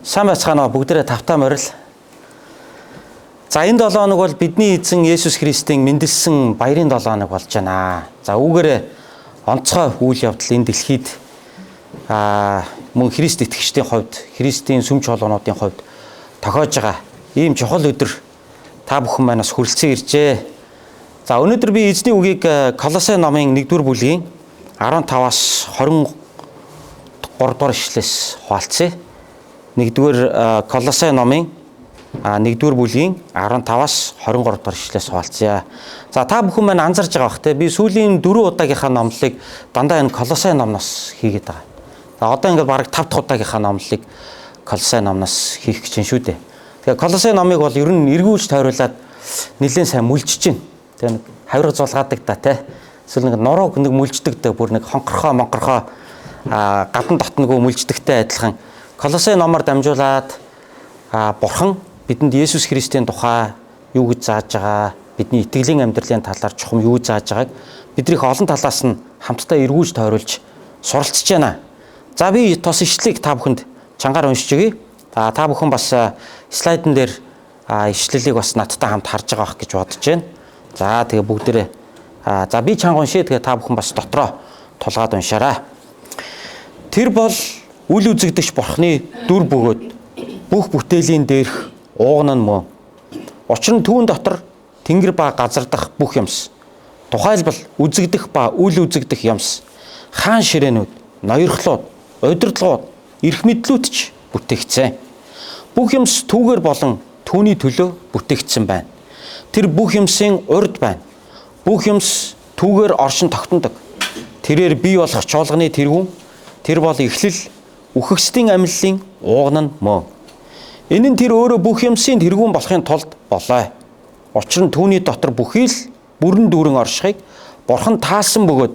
Сайн байцгаана уу бүгдээрээ тавтаа морил. За энэ 7 хоног бол бидний эзэн Есүс Христийн мэндэлсэн баярын 7 хоног болж байна. За үүгээрээ онцгой үйл явдал энэ дэлхийд мөн Христ итгэгчдийн хувьд, Христийн сүм чуулгануудын хувьд тохиож байгаа ийм чухал өдөр та бүхэн манаас хүрэлцэн иржээ. За өнөөдөр би эзний үгийг Колосай номын 1-р бүлгийн 15-аас 23 дугаар ишлээс хуваалцъя. 1-р Колосай номын 1-р бүлгийн 15-аас 23 дугаар ишлээс хуваалцъя. За та бүхэн маань анзарж байгаа бах те би сүүлийн 4 удаагийнхаа номлолыг дандаа энэ Колосай номноос хийгээд байгаа. За одоо ингээд бараг 5 дахь удаагийнхаа номлолыг Колосай номноос хийх гэж байна шүү дээ. Тэгэхээр Колосай номыг бол ер нь эргүүлж тойруулаад нэлээд сайн мүлжиж байна. Тэгээ нэг хавирга зулгаадаг та те. Эсвэл нэг нурууг нэг мүлждэг дээ бүр нэг монкорхоо гадна дотногоо мүлждэгтэй адилхан Колосай номоор дамжуулаад Бурхан бидэнд Есүс Христийн тухай юу гэж зааж байгаа, бидний итгэлийн амьдралын талаар чухам юу зааж байгааг бидрийнх олон талаас нь хамтдаа эргүүлж тойруулж суралцж байна. За би тос ишлэлийг та бүхэнд чангаар уншиж өгье. Та бүхэн бас слайдн дээр ишлэлийг бас надтай хамт харж байгаа гэж бодож байна. За тэгээ бүгдээрээ за би чанга уншия тэгээ та бүхэн бас дотроо тулгаад уншаарай. Тэр бол үл үзэгдэгч Бурханы дүр бөгөөд бүх бүтээлийн дээрх ууган нь мөн. Учир нь түүн дотор тэнгэр ба газар дах бүх юмс. Тухайлбал үзэгдэх ба үл үзэгдэх юмс, хаан ширээнүүд, ноёрхлууд, удирдлагууд, эрх мэдлүүд ч бүтээгдсэн. Бүх юмс түүгээр болон түүний төлөө бүтээгдсэн байна. Тэр бүх юмсын урд байна. Бүх юмс түүгээр оршин тогтнодог. Тэрээр бий болох чуулганы тэргүүн, тэр бол эхлэл үхэгсдийн амьллын ууган нь мөн. Энэ нь тэр өөрөө бүх юмсын тэргүүн болохын тулд болоо. Учир нь түүний дотор бүхий л бүрэн дүүрэн оршихыг Бурхан таасан бөгөөд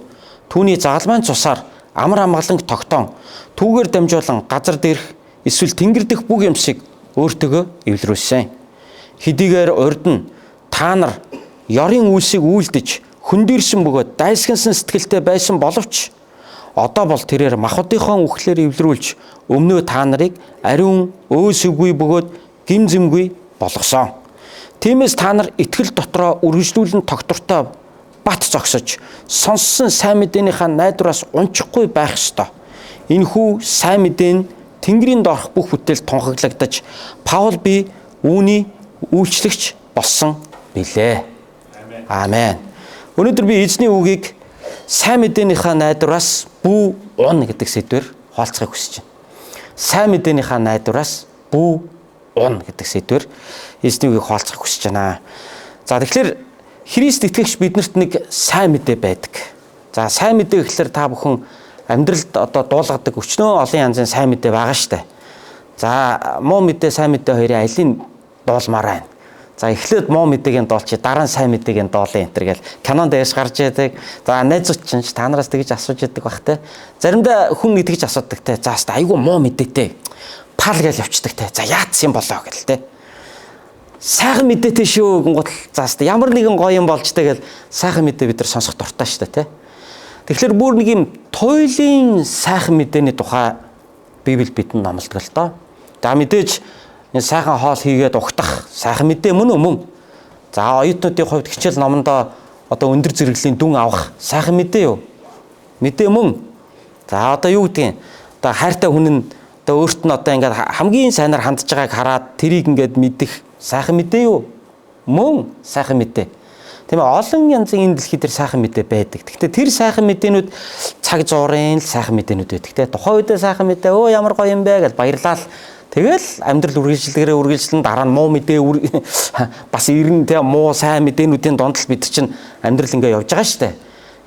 түүний загалмайн цусаар амар амгаланг тогтоон түүгээр дамжуулан газар дээрх эсвэл тэнгэр дэх бүх юмсыг өөртөөгөө эвлэрүүлсэн. Хэдийгээр урд нь та нар ёрын үйлсийг үйлдэж хөндөрсөн бөгөөд дайсгансан сэтгэлтэй байсан боловч одоо бол тэрээр махбодынхон үхлээр эвлэрүүлж өмнөө та нарыг ариун өөс үгүй бөгөөд гим зэмгүй болгосон. Тиймээс та нар итгэл дотроо үргэлжлүүлэн тогтвортой бат зогсож сонссон сайн мэдээнийхээ найдвараас унчихгүй байх ёстой. Энэхүү сайн мэдээ нь Тэнгэрийн доорх бүх бүтээл тунхаглагдаж Паул би үүний үйлчлэгч болсон билээ. Амен. Өнөөдөр би эзний үгийг сайн мэдээнийхээ найдвараас бүү ун гэдэг сэдвээр хаалцахыг хүсэж байна. Сайн мэдээнийхээ найдвараас бүү ун гэдэг сэдвээр эзний үгийг хаалцахыг хүсэж байна. За тэгэхээр Христ итгэгч биднэрт нэг сайн мэдээ байдаг. За сайн мэдээ гэхэлэр та бүхэн амьдралд одоо дуулгадаг өчнөө олон янзын сайн мэдээ байгаа штэ. За муу мэдээ сайн мэдээ хоёрын алийг дуулмаар байна. За эхлээд муу мэдээгийн доолчи дараа нь сайн мэдээгийн доолын энтер гэл кинонд дэш гарч яадаг. За найзууд чинь та нараас тэгж асууж яадаг бах те. Заримдаа хүн тэгж асуудаг те. За хаста айгүй муу мэдээтэй. Пал гэл явцдаг те. За яатсан болоо гэл те. Сайхан мэдээтэй шүү гингут за хаста ямар нэгэн гоё юм болж те гэл сайхан мэдээ бид нар сонсох дуртай штэ те. Тэгэхээр бүр нэг юм туйлын сайхан мэдээний тухай Библи бидэнд номлодог л доо. За мэдээж энэ сайхан хоол хийгээд угтах сайхан мэдээ мөн үү мөн. За оюутнуудын хувьд хичээл номондоо одоо өндөр зэрэглэлийн дүн авах сайхан мэдээ юу? Мэдээ мөн. За одоо юу гэдгийг одоо хайртай хүн нь одоо өөрт нь одоо ингээд хамгийн сайнаар хандж байгааг хараад тэрийг ингээд мэдэх сайхан мэдээ юу? Мөн сайхан мэдээ. Тийм ээ олон янзын энэ дэлхий дээр сайхан мэдээ байдаг. Гэхдээ тэр сайхан мэдээнүүд цаг зуурын сайхан мэдээнүүд байдаг. Тэ тухайн үедээ сайхан мэдээ өө ямар гоё юм бэ гэж баярлал. Тэгэл амьдрал үргэлжлэн дараа нь муу мэдээ бас ирнэ тэ муу сайн мэдээнүүдийн донд л бид чинь амьдрал ингээ явж байгаа штэ.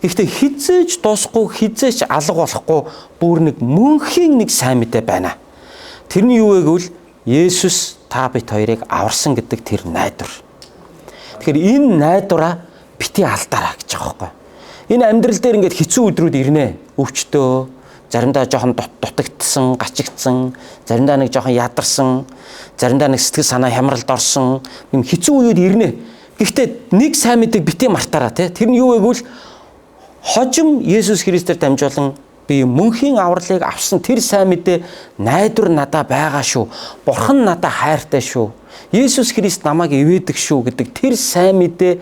Гэхдээ хизээж дуусахгүй хизээж алга болохгүй бүр нэг мөнхийн нэг сайн мэдээ байна. Тэрний юу вэ гэвэл Есүс та бит хоёрыг аварсан гэдэг тэр найдвар. Тэгэхээр энэ найдвараа бити алдаараа гэж байгаа байхгүй. Энэ амьдрал дээр ингээд хэцүү өдрүүд ирнэ. Өвчтөө, заримдаа жоохон дутагдсан, гачигдсан, заримдаа нэг жоохон ядарсан, заримдаа нэг сэтгэл санаа хямралд орсон юм хэцүү үеуд ирнэ. Гэхдээ нэг сайн мэдээг бити мартаараа тий. Тэр нь юу вэ гэвэл хожим Есүс Христээр дамжуулан Би мөнхийн авралыг авсан тэр сайн мэдээ найдвар надаа байгаа шүү. Бурхан надаа хайртай шүү. Есүс Христ намайг ивэдэг шүү гэдэг тэр сайн мэдээ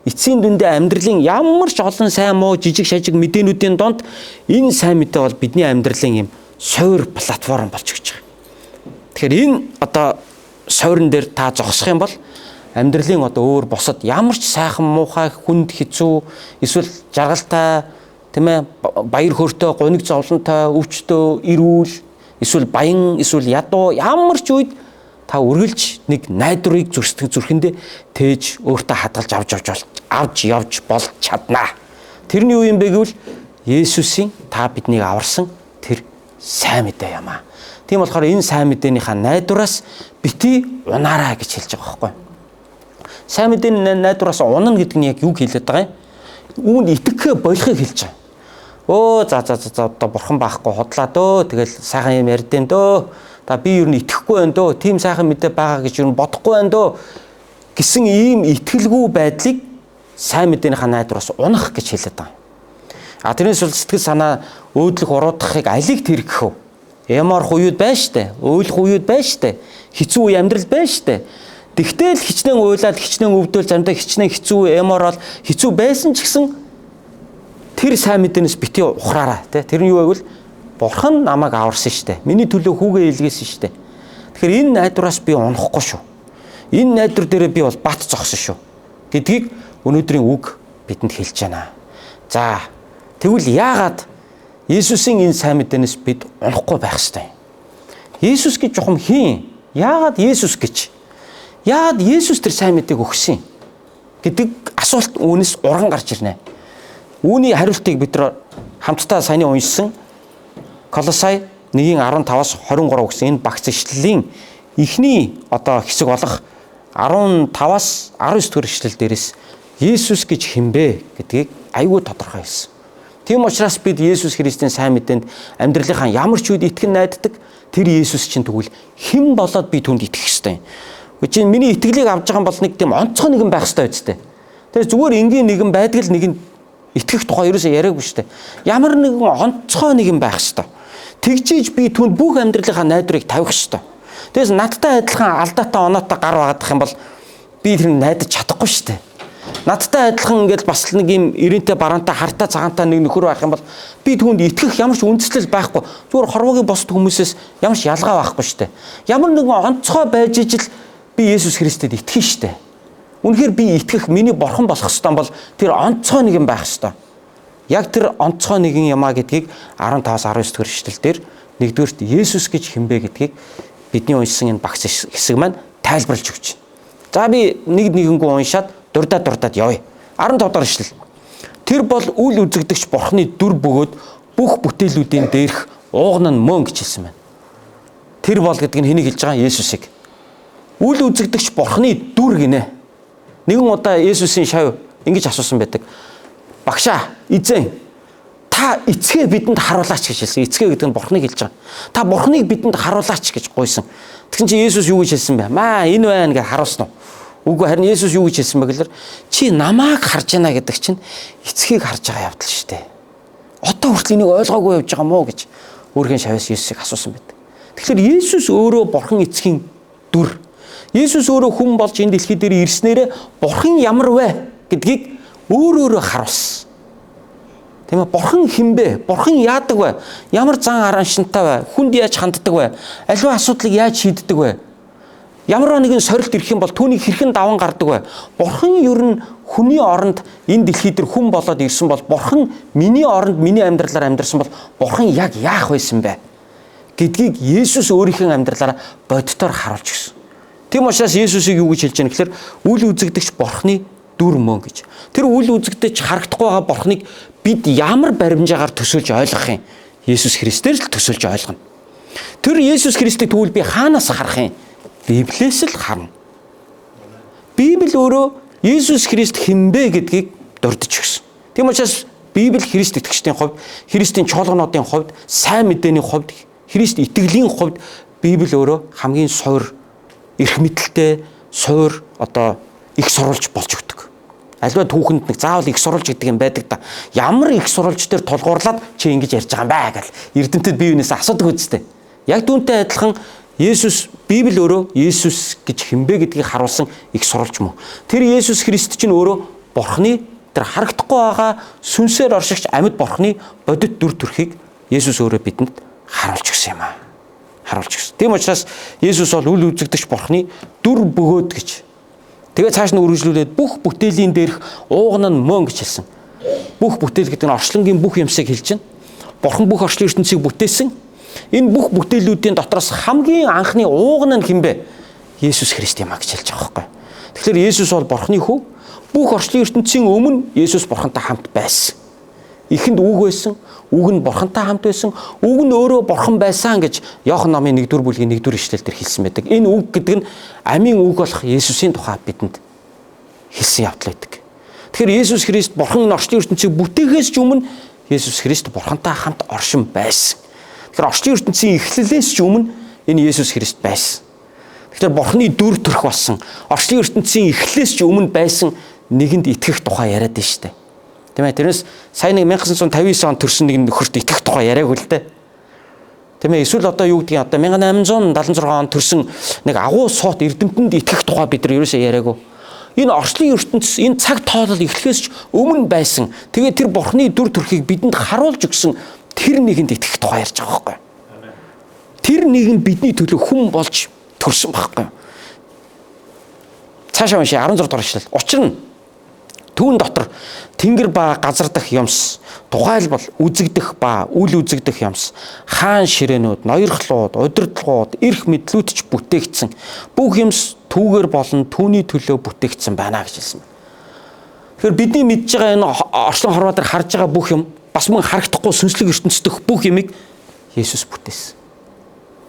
эцсийн дүндээ амьдралын ямар ч олон сайн муу жижиг шажиг мэдээнүүдийн донд энэ сайн мэдээ бол бидний амьдралын юм суур платформ болж өгч байгаа. Тэгэхээр энэ одоо суурин дээр та зогсох юм бол амьдралын одоо өөр босод ямар ч сайхан муухай хүнд хэцүү эсвэл жаргалтай тийм ээ баяр хөөртэй гуниг зовлонтой өвчтөө эрүүл эсвэл баян эсвэл ядуу ямар ч үед та үргэлж нэг найдварыг зүрхэндээ тээж өөртөө хадгалж авч явж болж чаднаа. Тэрний юу юм бэ гэвэл Есүсийн та биднийг аварсан тэр сайн мэдээ юм аа. Тийм болохоор энэ сайн мэдээнийхээ найдвараас бити унаарай гэж хэлж байгаа байхгүй. Сайн мэдээний найдвараас унана гэдэг нь яг юу хэлээд байгаа юм? Үүнд итгэхээ болохыг хэлж байгаа. Өө за одоо бурхан байхгүй хотлаа дөө. Тэгэл сайхан юм ярьдэн дөө. Та би юу н итгэхгүй байна дөө. Тим сайхан мэдээ байгаа гэж юу н бодохгүй байна дөө гэсэн ийм итгэлгүй байдлыг сайн мэдээнийхээ найдвараас унах гэж хэлээд байгаа. А тэрнээс бол сэтгэл санаа өөдлөх уруудахыг алиг тэр гэх вэ? Ямар хуйуд байна штэ. Өөлөх хуйуд байна штэ. Хэцүү үе амьдрал байна штэ. Тэгтэл хичнээн уйлаад хичнээн өвдөл заримдаа хичнээн хэцүү эморол хэцүү байсан ч гэсэн тэр сайн мэдээнээс бити ухраарай тий. Тэр нь юу вэ гэвэл бурхан намайг аварсан штэ. Миний төлөө хүүгээ илгээсэн штэ. Тэгэхээр энэ найдвараас би унахгүй шүү. Энэ найдвар дээрээ би бол бат зогсон шүү гэдгийг өнөөдрийн үг бидэнд хэлж байна. За тэгвэл яагаад Есүсийн энэ сайн мэдээнээс бид унахгүй байх ёстой юм? Есүс гэж чухам хийн? Яагаад Есүс гэж? Яагаад Есүс тэр сайн мэдээг өгсөн гэдэг асуулт үүнээс урган гарч ирнэ. Үүний хариултыг бид нар хамтдаа саяны уншсан Колосай 1:15-аас 23 гэсэн энэ багц ишлэлийн эхний одоо хэсэг болох 15-аас 19 дэх ишлэл дээрээс Есүс гэж хинбэ гэдгийг аюул тодорхой хэлсэн. Тийм учраас бид Есүс Христийн сайн мэдээнд амьдралынхаа ямар ч үед итгэн найддаг тэр Есүс чинь тэгвэл хэн болоод би түүнд итгэх ёстой юм. Чи миний итгэлийг авч байгаа бол нэг тийм онцгой нэгэн байх ёстой үстэй. Тэр зүгээр энгийн нэгэн байдаг л нэгэнд итгэх тухай ерөөсөө яриаггүй шүү дээ. Ямар нэгэн онцгой нэгэн байх ёстой. Тэгжиж би түүнд бүх амьдралынхаа найдварыг тавих ёстой. Тэгээс надтай адилхан алдаатай оноотой гар багадах юм бол би тэр найдаж чадахгүй шүү дээ. Надтай адилхан ингээд бас нэг юм ирэнтэй бараантай хартай цагаантай нэг нөхөр байх юм бол би түүнд итгэх ямар ч үндэслэл байхгүй. Зүгээр хорвогийн босд хүмүүсээс ямар ч ялгаа байхгүй шүү дээ. Ямар нэгэн онцгой байж ижил би Есүс Христэд итгэх шүү дээ. Үнэхээр би итгэх миний бурхан болох ёстой бол тэр онцгой нэгэн байх ёстой. Яг тэр онцгой нэгэн юмаа гэдгийг 15-аас 19 дэх ишлэл дээр нэгдүгээрт Есүс гэж хинбэ гэдгийг бидний уншсан энэ багц хэсэг маань тайлбарлаж өгч байна. За би нэгэнгүү уншаад дурдаад явъя. 15 дахь ишлэл. Тэр бол үл үзэгдэгч бурхны дүр бөгөөд бүх бүтээлүүдийн дээрх ууган нь мөн гэж хэлсэн байна. Тэр бол гэдэг нь хэнийг хэлж байгаа? Есүсийг. Үл үзэгдэгч бурхны дүр гинэ. Нэгэн удаа Есүсийн шав ингэж асуусан байдаг. Багшаа, эзэн та эцгээ бидэнд харуулаач гэж хэлсэн. Эцгээ гэдэг нь бурхныг хэлж байгаа. Та бурхныг бидэнд харуулаач гэж гуйсан. Тэгсэн чинь Есүс юу гэж хэлсэн бэ? Маа энэ байна гэж харуулсан уу? Үгүй харин Есүс юу гэж хэлсэн бэ гэхээр чи намайг харж байна гэдэг чинь эцгийг харж байгаа явдал шүү дээ. Одоо хүртэл энийг ойлгоогүй явж байгаа мó гэж өөрхийн шавьяас Есүсийг асуусан байдаг. Тэгэхээр Есүс өөрөө бурхан эцгийн дүр. Есүс өөрөө хүн болж энэ дэлхий дээр ирснээрээ бурхан ямар вэ гэдгийг өөрөө харуулсан. Тийм ээ, бурхан хинбэ? Бурхан яадаг вэ? Ямар зан араншинтай вэ? Хүнд яаж ханддаг вэ? Аливаа асуудлыг яаж шийддэг вэ? Ямар нэгэн сорилт ирэх юм бол түүнийг хэрхэн даван гардаг вэ? Бурхан ер нь хүний оронд энэ дэлхий дээр хүн болоод ирсэн бол бурхан миний оронд миний амьдралаар амьдарсан бол бурхан яг яах байсан бэ гэдгийг Есүс өөрийнхөө амьдралаараа боддоор харуулж өгсөн. Тийм учраас Есүсийг юу гэж хэлж байгаа гэхээр үл үзэгдэгч бурхны дүр мөн гэж. Тэр үл үзэгдэж харагдахгүй байгаа бурхныг бид ямар баримжаагаар төсөөлж ойлгох юм? Есүс Христээр л төсөөлж ойлгоно. Тэр Есүс Христийг тэгвэл би хаанаас харах юм? Библиэс л харна. Библи өөрөө Есүс Христ хинбэ гэдгийг дурдж өгсөн. Тийм учраас Библи Христ итгэгчдийн хувьд, Христийн чуулгануудын хувьд, сайн мэдээний хувьд, Христ итгэлийн хувьд Библи өөрөө хамгийн суур, эрх мэдэлтэй, суур одоо их сурвалж болж өгдөг. Альва түүхэнд нэг заавал их сурвалж гэдэг юм байдаг да. Ямар их сурвалж дээр тулгуурлаад чи ингэж ярьж байгаа юм бэ гэл эрдэмтэд бие биенээс асуудаг үстэй. Яг түүнтэй адилхан Есүс Библи өөрөө Есүс гэж хинбэ гэдгийг харуулсан их сурвалж мөн. Тэр Есүс Христ чинь өөрөө Бурхны тэр харагдахгүй байгаа сүнсээр оршигч амьд Бурхны бодит дүр төрхийг Есүс өөрөө бидэнд харуулж өгсөн юм аа. Харуулж өгсөн. Тийм учраас Есүс бол үл үзэгдэгч Бурхны дүр бөгөөд гэж. Тэгээд цааш нь үргэлжлүүлээд бүх бүтээлийн дээрх ууган нь мөн гэж хэлсэн. Бүх бүтээл гэдэг нь орчлонгийн бүх юмсыг хэлж байна. Бурхан бүх орчлон ертөнцийг бүтээсэн. Энэ бүх бүтээлүүдийн дотроос хамгийн анхны ууган нь хинбэ? Есүс Христ юм а гэж хэлж байгаа байхгүй. Тэгэхээр Есүс бол Бурханы хүү. Бүх орчлон ертөнцийн өмнө Есүс Бурхантай хамт байсан. Эхэнд үг байсан. Үг нь Бурхантай хамт байсан. Үг нь өөрөө Бурхан байсан гэж Иохан номын 1-р бүлгийн 1-р ишлэл дээр хэлсэн байдаг. Энэ үг гэдэг нь амийн үг болох Есүсийн тухай бидэнд хэлсэн явдал байдаг. Тэгэхээр Есүс Христ Бурхан орчлон ертөнцийг бүтээхээс ч өмнө Есүс Христ Бурхантай хамт оршин байсан. Тэгэхээр орчлон ертөнцийн эхлэлээс ч өмнө энэ Есүс Христ байсан. Тэгэхээр Бурханы дүр төрх болсон орчлон ертөнцийн эхлэлээс ч өмнө байсан нэгэнд итгэх тухай яриад байна шүү дээ. Тийм ээ. Тэрнээс сая нэг 1959 онд төрсөн нэг нөхөрт итгэх тухай яриаг үл дээ. Тийм ээ. Эсвэл одоо юу гэдгийг одоо 1876 онд төрсөн нэг агуу суут эрдэмтэнд итгэх тухай бид нар ерөөсөө яриаггүй. Энэ орчлон ертөнцийн энэ цаг тоолол эхлэхээс ч өмнө байсан. Тэгээд тэр Бурханы дүр төрхийг бидэнд харуулж өгсөн тэр нэгэнд итгэх тухай ярьж байгаа байхгүй. Тэр нэг нь бидний төлөө хүн болж төрсөн байхгүй. Цаашаа унши 16 дугаар ишлэл. Учир нь түүн дотор тэнгэр ба газар дах юмс, тухайлбал үзэгдэх ба үл үзэгдэх юмс, хаан ширээнүүд, ноёрхлууд, удирдлагууд, эрх мэдлүүд ч бүтээгдсэн. Бүх юмс түүгээр болон түүний төлөө бүтээгдсэн байна гэж хэлсэн. Тэгэхээр бидний мэдж байгаа энэ орчлон хорвоо дээр харж байгаа бүх юм бас мөн харагдахгүй сүнслэг ертөнцийн бүх юмыг Есүс бүтээсэн.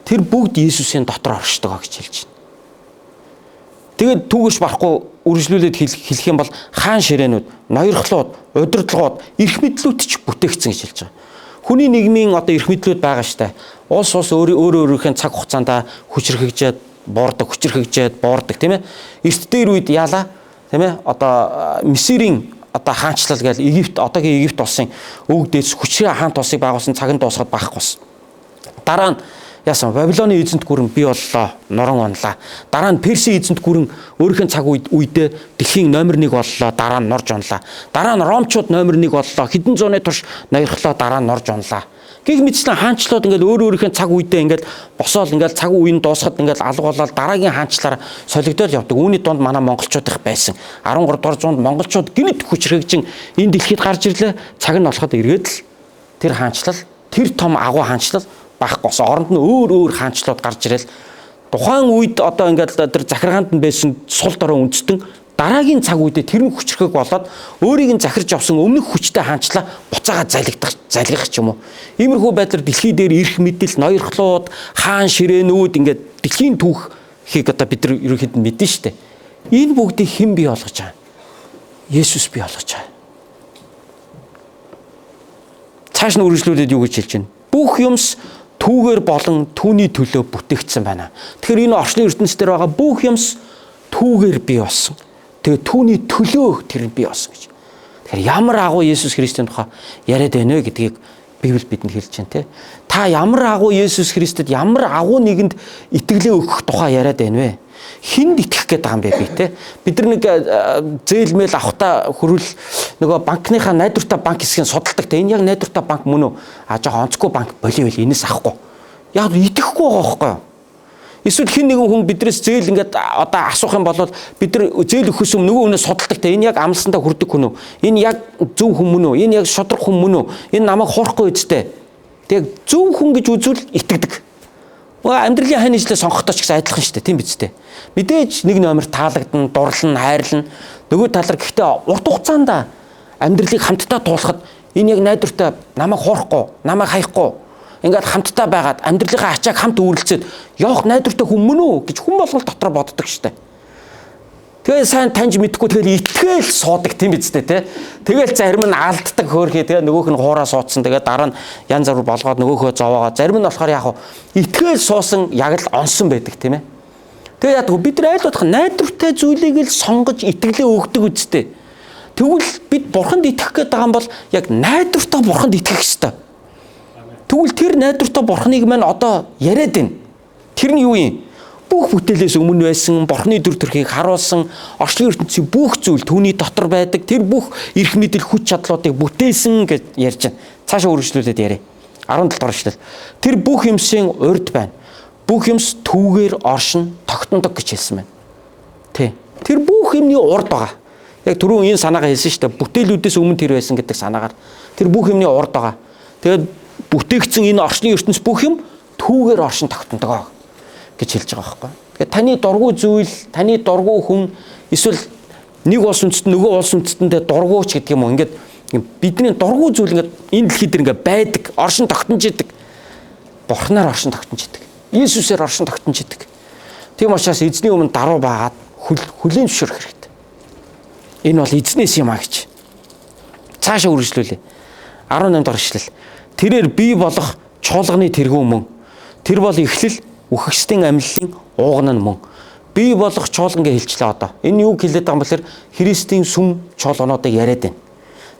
Тэр бүгд Есүсийн дотор оршдог гэж хэлж байна. Тэгээд түүгэрч барахгүй үргэлжлүүлээд хэлэх юм бол хаан ширээнүүд, ноёрхлууд, удирдлагууд, эрх мэдлүүд ч бүтээгдсэн гэж хэлж байгаа. Хүний нийгмийн одоо эрх мэдлүүд байгаа штэ. Улс өөрийнхөө цаг хугацаанд хүчрхэгжээд боордог тийм ээ. Эрт дээр үед яалаа тийм ээ. Одоо Мисрийн одоо хаанчлал гээл Египт одоогийн Египт улсын өвгдөөс хүчрээ хаант улсыг байгуулсан цаг нь дуусгаад байхгүй болсон. Дараа нь яасан Бабилоны эзэнт гүрэн бий боллоо, норон онлаа. Дараа нь Персийн эзэнт гүрэн өөрийнхөө цаг үедээ дэлхийн номер 1 боллоо, дараа нь норж онлаа. Дараа нь Ромчууд номер 1 боллоо, хэдэн зууны турш ноёрхлоо, дараа нь норж онлаа. Гэх мэтчлэн хаанчлууд ингээл өөрийнхөө цаг үедээ ингээл босоол ингээл цаг үеийн дуусахад ингээл алга болоод дараагийн хаанчлаараа солигдол явдаг. Үүний донд манай монголчууд их байсан. 13 дугаар зуунд монголчууд гинэт хүчрхэгжин энэ дэлхийд гарч ирлээ. Цаг нь болоход эргээд л тэр хаанчлал, тэр том агуу хаанчлал байхгүй. Оронд нь өөр хаанчлууд гарч ирэл тухайн үед одоо ингээд тэр захиргаанд нь байсан сул дорой үндэстэн дараагийн цаг үедээ тэр нь хүчрхэг болоод өөрийг нь захирж авсан өмнөх хүчтэй хаанчлаа буцаага залгих ч юм уу. Иймэрхүү байдлаар дэлхий дээр эрх мэдэл, ноёрхлууд, хаан ширээнүүд ингээд дэлхийн түүхийг одоо бид нар ерөнхийд нь мэднэ шүү дээ. Энэ бүгдийг хэн бий болгож байгаа? Есүс бий болгож байгаа. Цааш нь үргэлжлүүлээд юу гэж хэлж байна? Бүх юмс түүгээр болон түүний төлөө бүтээгдсэн байна. Тэгэхээр энэ орчлон ертөнцийн дээр байгаа бүх юмс түүгээр бий болсон. Тэгээ түүний төлөө тэр бий болсон гэж. Тэгэхээр ямар агуу Есүс Христийн тухай яриад байна вэ гэдгийг Библи бидэнд хэлж байна те. Та ямар агуу Есүс Христэд ямар агуу нэгэнд итгэлээ өгөх тухай яриад байна вэ? Хинд итгэх гээд байгаа юм бэ би те. Бид нар нэг зээлмэл авахта хөрвөл нөгөө банкныхаа найдвартай банк хэсгийг судалдаг те. Энэ яг найдвартай банк мөн үү? Жоохон онцгүй банк болио байл энэс авахгүй. Яг итгэхгүй байгаа байхгүй юу? Эсвэл хин нэгэн хүн бидрээс зээл ингээд одоо асуух юм бол бид нар зээл өгөхөөс өмнө нөгөө хүнээс судалдаг те. Энэ яг амлсандаа хүрдэг хүн үү? Энэ яг зөв хүн мөн үү? Энэ яг шудраг хүн мөн үү? Энэ намайг хуурахгүй үсттэй. Тэг зөв хүн гэж үзвэл итгэдэг. Амьдралын хань ижлээ сонгохдоо ч гэсэн адилхан шүү дээ, тийм биз дээ. Мэдээж нэг номер таалагдана, дурлна, хайрлна. Нөгөө талаар гэхдээ урт хугацаанд амьдралыг хамтдаа туулахад энэ яг найдвартай намайг хуурахгүй, намайг хаяхгүй ингээд хамтдаа байгаад амьдралынхаа ачааг хамт үүрэлцээд явах найдвартай хүн мөн үү гэж хүн болгол дотор боддог шүү дээ. Тэгээ сайн таньж мэдхгүй тэгэл итгэл суудаг тийм биз дээ, тэ. Тэгэл зарим нь алддаг хөөрхий тэгээ нөгөөх нь хуураа суудсан тэгээ дараа нь янз бүр болгоод нөгөөхөө зовоогоо зарим нь болохоор яг итгэл суусан яг л онсон байдаг тийм ээ. Тэгээ яг бид нар айлуудах найдвартай зүйлийг л сонгож итгэлээ өгдөг үстэй. Тэгвэл бид Бурханд итгэх гээд байгаа юм бол яг найдвартай Бурханд итгэх ёстой. Тэгвэл тэр найдвартай Бурханыг маань одоо яриад байна. Тэр нь юу юм? Бүх бүтээлээс өмнө байсан Бурханы дүр төрхийг харуулсан орчлон ертөнцийн бүх зүйл түүний дотор байдаг. Тэр бүх эрх мэдэл хүч чадлуудыг бүтээсэн гэж ярьж байна. Цаашаа үргэлжлүүлээд яриа. 17 дугаар эшлэл. Тэр бүх юмсын урд байна. Бүх юмс түүгээр оршин тогтнодог гэж хэлсэн байна. Тэ. Тэр бүх юмны урд байгаа. Яг түрүүн энэ санаагаа хэлсэн шүү дээ. Бүтээлүүдээс өмнө тэр байсан гэдэг санаагаар. Тэр бүх юмны урд байгаа. Тэгээд бүтээгдсэн энэ орчны ертөнц бүх юм түүгээр оршин тогтнодог гэж хэлж байгаа байхгүй. Тэгэхээр таны дургүй зүйл, таны дургүй хүн эсвэл нэг улс үндэстэн нөгөө улс үндэстэндээ дургуйч гэдэг юм уу. Ингээд бидний дургүй зүйл ингээд энэ дэлхийд дэр ингээд байдаг, оршин тогтнож идэг. Бурхнаар оршин тогтнож идэг. Иесусээр оршин тогтнож идэг. Тийм учраас эзний өмнө даруй баагаад хүлээн зөвшөөрөх хэрэгтэй. Энэ бол эзнээс юм а гэж. Цаашаа үргэлжлүүлээ. 18 дахь эшлэл. Тэрээр бий болох чуулганы тэргүүн мөн. Тэр бол эхлэл үхэгчдийн амьллын ууган нь мөн. Бий болох чуулган гэж хэлчлээ одоо. Энэ юу хэлээд байгаа юм бэлэр Христийн сүм чуулгануудыг яриад байна.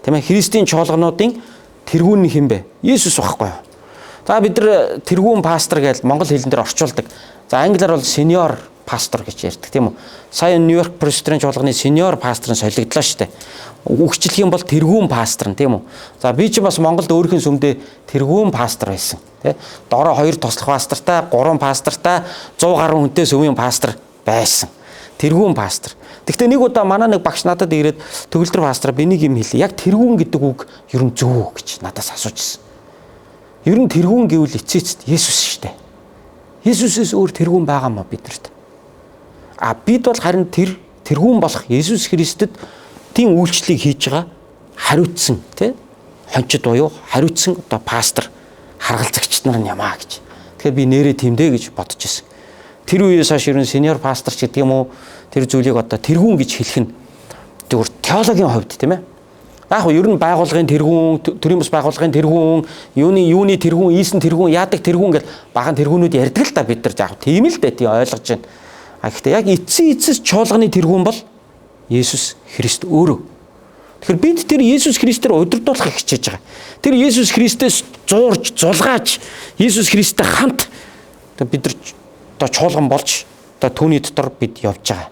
Тийм ээ, Христийн чуулгануудын тэргүүн нь хэн бэ? Иесус багхгүй юу? За бид нар тэргүүн пастор гэж монгол хэлэн дээр орчуулдаг. За англиар бол senior пастор гэж ярьдаг тийм үү? Сая Нью-Йорк Пресвитерийн чуулганы senior пастор нь солигдлоо шүү дээ. Үгчлэх юм бол тэргүүн пастор нь тийм үү? За би ч бас Монголд өөрхийн сүмдээ тэргүүн пастор байсан. Тэ? Доороо 2 туслах пастортай, 3 пастортай, 100 гаруй хүнтэй сүмийн пастор байсан. Тэргүүн пастор. Гэхдээ нэг удаа манай нэг багш надад ирээд төгөлдөр пастор би нэг юм хэлээ. Яг тэргүүн гэдэг үг ер нь зөв үү гэж надаас асуужсэн. Ер нь тэргүүн гэвэл эцээцт Есүс шүү дээ. Есүсээс өөр тэргүүн байгаа мó биднэрт. Бид бол харин тэргүүн болох Есүс Христэд тийм үйлчлэлийг хийж байгаа хариуцсан тий хончид буюу хариуцсан одоо пастор харгалзагч нар нь ямаа гэж. Тэгэхээр би нэрээ тэмдээ гэж бодож ирсэн. Тэр үеэс хойш ерөн senior pastor ч гэдэг юм уу тэр зүйлийг одоо тэргүүн гэж хэлэх нь зөвхөн теологийн хувьд тийм ээ. Яг нь ер нь байгууллагын тэргүүн, төрийн бас байгууллагын тэргүүн, юуны тэргүүн, ийсэн тэргүүн, яадаг тэргүүн гэж багаан тэргүүнүүд ярьдаг л да бид нар яг тийм л дээ тий ойлгож байна. Гэхдээ яг эцэс чуулганы тэргүүн бол Есүс Христ өөрөө. Тэгэхээр бид тэр Есүс Христээр удирдуулахыг хичээж байгаа. Тэр Есүс Христээс зуурж, зулгааж, Есүс Христтэй хамт бид нар одоо чуулган болж одоо түүний дотор бид явж байгаа.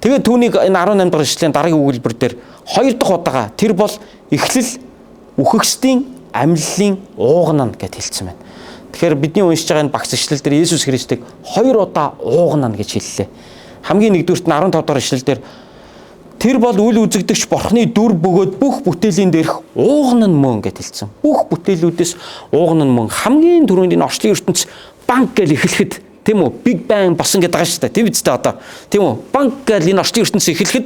Тэгээд түүнийг энэ 18 дахь эшлэлийн дараагийн өгүүлбэр дээр 2 дахь удаага тэр бол эхлэл үхэгсдийн амьллын ууган нь гэж хэлсэн байна. Тэгэхээр бидний уншиж байгаа энэ багц эшлэл дээр Есүс Христийг 2 удаа ууган нь гэж хэллээ. Хамгийн нэгдүгürt нь 15 дахь эшлэл дээр тэр бол үл үзэгдэгч Бурхны дүр бөгөөд бүх бүтээлийн дээрх ууган нь мөн гэж хэлсэн. Бүх бүтээлүүдээс ууган нь мөн. Хамгийн түрүүнд энэ орчлын ертөнц банк гэж эхлэхэд тийм үү? Big Bang босон гэдэг байгаа шүү дээ. Тийм үстэй одоо. Тийм үү? Банк гэж энэ орчлын ертөнц эхлэхэд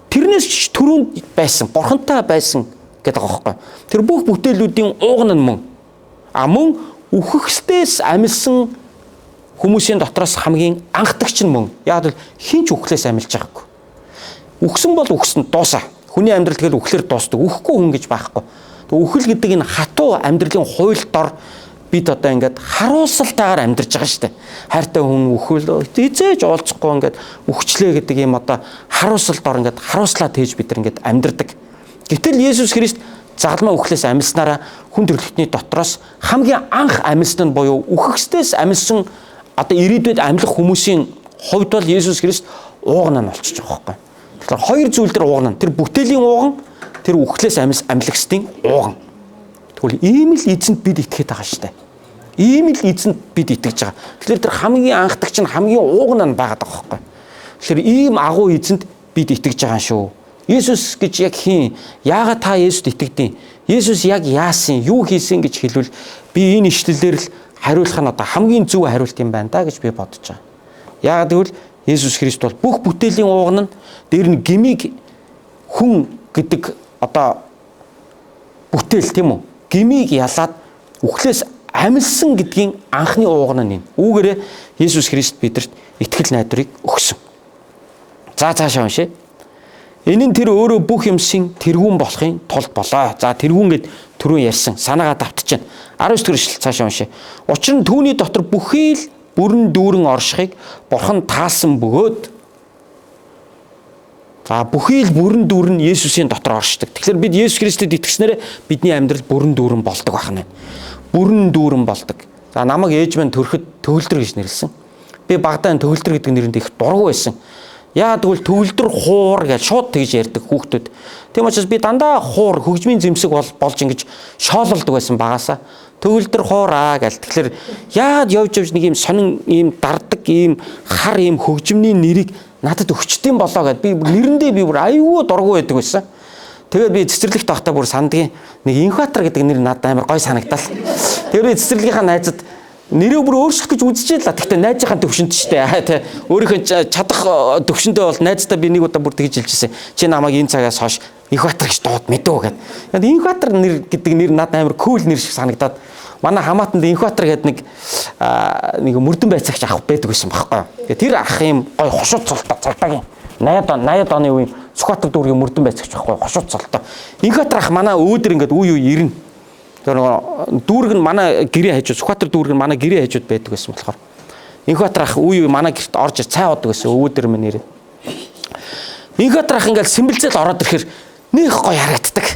тэрнээс түрүүнд байсан, Бурхантай байсан гэдэг байгаа байхгүй. Тэр бүх бүтээлүүдийн ууган нь мөн. Мөн үхэгсдээс амилсан хүмүүсийн дотроос хамгийн анхдагч нь мөн. Яг л хинч үхлээс амилж байгаагүй. Үхсэн бол үхсэн дуусаа. Хүний амьдрал тэгэл үхлээр дуусдаг. Үхэхгүй хүн гэж байхгүй. Үхэл гэдэг энэ хатуу амьдралын хууль дор бид одоо ингээд харуулсалтайгаар амьдарч байгаа шүү дээ. Хайртай хүн үхвэл эзээж уулзахгүй ингээд үхчлээ гэдэг юм одоо харуулсалт дор ингээд харуулслаа тээж бид нар ингээд амьдардаг. Гэтэл Есүс Христ загалмаа үхлээс амилснараа хүн төрлөختний дотроос хамгийн анх амилсан нь буюу үхэгсдээс амилсан одоо ирээдүйд амьлах хүмүүсийн хувьд бол Есүс Христ ууган нь болчихж байгаа байхгүй. Тэгэхээр 2 зүйл дээр ууган нь тэр бүтээлийн ууган тэр үхлээс амилагчдын ууган. Тэгвэл ийм л эзэнд бид итгэхэд байгаа шүү дээ. Ийм л эзэнд бид итгэж байгаа. Тэгэхээр тэр хамгийн анхдагч нь хамгийн ууган нь байгаад байгаа байхгүй. Тэгэхээр ийм агуу эзэнд бид итгэж байгаа шүү. Есүс гэж яг хийн? Яагаад та Есүст итгэдэг? Есүс яг яасан, юу хийсэн гэж хэлвэл би энэ ишлэлээр л хариулах нь одоо хамгийн зөв хариулт юм байна да гэж би бодож байгаа. Яагаад гэвэл Есүс Христ бол бүх бүтээлийн ууган нь дээр нь гмиг хүн гэдэг одоо бүтээл тийм үү? Гмиг ялаад үхлээс амилсан гэдгийн анхны ууган нь энэ. Үүгээрээ Есүс Христ бидэнд итгэл найдварыг өгсөн. За цаашаа уншъя. Энэ нь тэр өөрөө бүх юмсын тэргүүн болохын тулд болоо. За тэргүүн гэд түрүү ярьсан. Санаагаа давтчихна. 19 дэх эшлэл цаашаа уншъя. Учир нь түүний дотор бүхий л бүрэн дүүрэн оршихыг Бурхан таасан бөгөөд За бүхий л бүрэн дүүрэн Есүсийн дотор оршдог. Тэгэхээр бид Есүс Христэд итгэснээр бидний амьдрал бүрэн дүүрэн болдог байна. Бүрэн дүүрэн болдог. За намайг ээж минь төрөхөд төгөлдөр гэж нэрлсэн. Би багадаа төгөлдөр гэдэг нэрэнд их дургу байсан. Яа тэгвэл төгөлдөр хуур гэж шууд тэгж ярьдаг хүүхдүүд. Тийм учраас би дандаа хуур хөгжмийн зэмсэг болж ингэж шоололдог байсан багасаа. Төгөлдөр хуураа гэл. Тэгэхээр яагаад явж нэг юм сонин ийм дардаг ийм хар ийм хөгжмийн нэрийг надад өгчдөм болоо гэд би нэрэндээ би бүр аюу дургу байдаг байсан. Тэгээд би цэцэрлэгт байхдаа бүр сандгийн нэг Инхбатар гэдэг нэр надад амар гой санагдал. Тэгээд би цэцэрлэгийнхаа найзад нэрээ бүр өөрчлөх гэж үзчихээ л. Гэхдээ найзынхаа төвшөнд ч тий. Өөрийнхөө чадах төвшөндөө бол найздаа би нэг удаа бүр тэгж хэлжсэн. Чи намайг энэ цагаас хойш Инхбатар гэж дууд мэдөө гэд. Инхбатар нэр гэдэг нэр надад амар кул нэр шиг санагдаад манай хамаатанд Инхбатар гэдэг нэг мөрдөн байцаагч ах байдаг байсан байхгүй юу. Тэр ах юм гой хошууд цолтоо. 80 оны үеийн Сүхбаатар дүүргийн мөрдөн байцаагч байхгүй хошууд цолтоо. Инхбатар ах манай өөдөр ингээд үе ирнэ. Тэр дүүрэг нь манай гэрээ хажууд Сүхбаатар дүүрэг нь манай гэрээ хажууд байдаг байсан болохоор Инхбатар ах үе манай гэрт орж цай уудаг байсан өөдөр минь нэрээ. Инхбатар ах ингээд симбэлзэл ороод ирэхээр нэх гоё харагддаг.